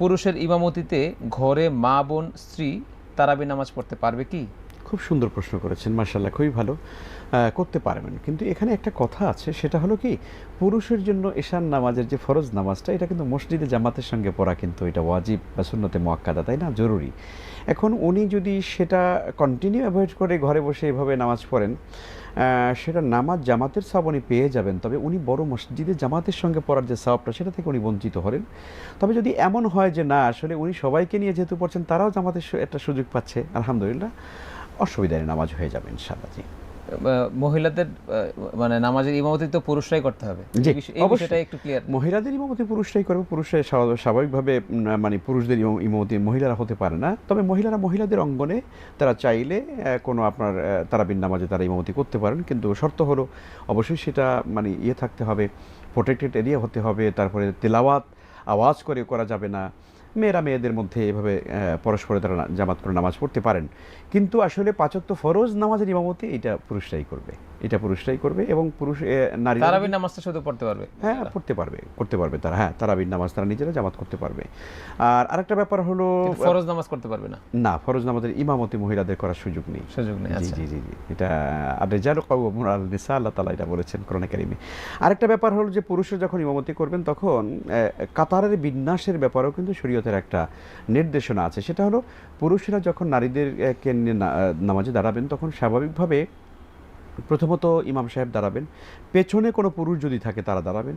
পুরুষের ইমামতিতে ঘরে মা বোন স্ত্রী তারাবি নামাজ পড়তে পারবে কি? খুব সুন্দর প্রশ্ন করেছেন, মার্শাল্লাহ, খুবই ভালো। করতে পারবেন, কিন্তু এখানে একটা কথা আছে, সেটা হলো কি, পুরুষের জন্য এশান নামাজের যে ফরজ নামাজটা, এটা কিন্তু মসজিদে জামাতের সঙ্গে পড়া কিন্তু এটা ওয়াজিব বা সুন্নতে মুআক্কাদা, তাই না, জরুরি। এখন উনি যদি সেটা কন্টিনিউ অ্যাভয়েড করে ঘরে বসে এভাবে নামাজ পড়েন, সেটা নামাজ জামাতের সওয়াব উনি পেয়ে যাবেন, তবে উনি বড় মসজিদে জামাতের সঙ্গে পড়ার যে সওয়াবটা, সেটা থেকে উনি বঞ্চিত হলেন। তবে যদি এমন হয় যে না, আসলে উনি সবাইকে নিয়ে যেহেতু পড়ছেন, তারাও জামাতের একটা সুযোগ পাচ্ছে, আলহামদুলিল্লাহ, অসুবিধা নেই, নামাজ হয়ে যাবে ইনশাআল্লাহ। জি, মহিলাদের মানে নামাজের ইমামতি তো পুরুষরাই করতে হবে, জি, এই অবশ্যই। বিষয়টা একটু ক্লিয়ার। মহিলাদের ইমামতি পুরুষরাই করবে, পুরুষরা স্বাভাবিকভাবে মানে পুরুষদের ইমামতি মহিলারা হতে পারে না। তবে মহিলারা মহিলাদের অঙ্গনে তারা চাইলে কোনো আপনার তারাবির নামাজে তারা ইমামতি করতে পারেন, কিন্তু শর্ত হলো অবশ্যই সেটা মানে থাকতে হবে, প্রোটেক্টেড এরিয়া হতে হবে, তারপরে তেলাওয়াত আওয়াজ করে করা যাবে না। মেয়েরা মেয়েদের মধ্যে এভাবে পরস্পরে তারা জামাত করে নামাজ পড়তে পারেন, কিন্তু আসলে পাঁচ ওয়াক্ত ফরজ নামাজের ইমামতি এটা পুরুষরাই করবে, এটা পুরুষরাই করবে। এবং পুরুষ নারী তারাবির নামাজটা শুধু পড়তে পারবে? হ্যাঁ, করতে পারবে তারা, হ্যাঁ, তারাবির নামাজ তারা নিজেরা জামাত করতে পারবে। আর আরেকটা ব্যাপার হলো, ফরজ নামাজ করতে পারবে না। না, ফরজ নামাজের ইমামতি মহিলাদের করার সুযোগ নেই। জি আচ্ছা, জি জি জি, এটা আর-রিজালু কাওয়ামুন আলান নিসা, আল্লাহ তাআলা এটা বলেছেন কোরআনে কারিমে। আরেকটা ব্যাপার হলো যে পুরুষরা যখন ইমামতি করবেন, তখন কাতারের বিন্যাসের ব্যাপারেও কিন্তু শরীয়তের একটা নির্দেশনা আছে। সেটা হলো, পুরুষরা যখন নারীদেরকে নিয়ে নামাজে দাঁড়াবেন, তখন স্বাভাবিকভাবে প্রথমত ইমাম সাহেব দাঁড়াবেন, পেছনে কোনো পুরুষ যদি থাকে তারা দাঁড়াবেন,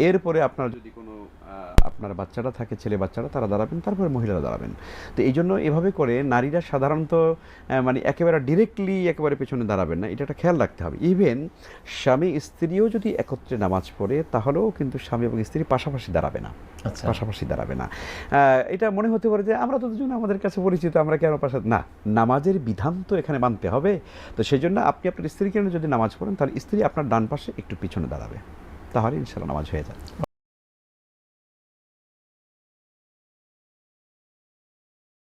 এরপরে আপনার যদি কোনো আপনার বাচ্চারা থাকে, ছেলে বাচ্চারা, তারা দাঁড়াবেন, তারপরে মহিলারা দাঁড়াবেন। তো এই জন্য এভাবে করে নারীরা সাধারণত মানে একেবারে ডিরেক্টলি একেবারে পেছনে দাঁড়াবেন না, এটা একটা খেয়াল রাখতে হবে। ইভেন স্বামী স্ত্রীও যদি একত্রে নামাজ পড়ে, তাহলেও কিন্তু স্বামী এবং স্ত্রী পাশাপাশি দাঁড়াবে না, পাশাপাশি দাঁড়াবে না। এটা মনে হতে পারে যে আমরা তো দুজন আমাদের কাছে পরিচিত, আমরা কেন পাশাপাশি, না, নামাজের বিধান তো এখানে মানতে হবে। তো সেই জন্য আপনি আপনার স্ত্রীকে যদি নামাজ পড়েন, তাহলে স্ত্রী আপনার ডান পাশে একটু পিছনে দাঁড়াবে, তাহলে ইনশাআল্লাহ নামাজ হয়ে যাবে।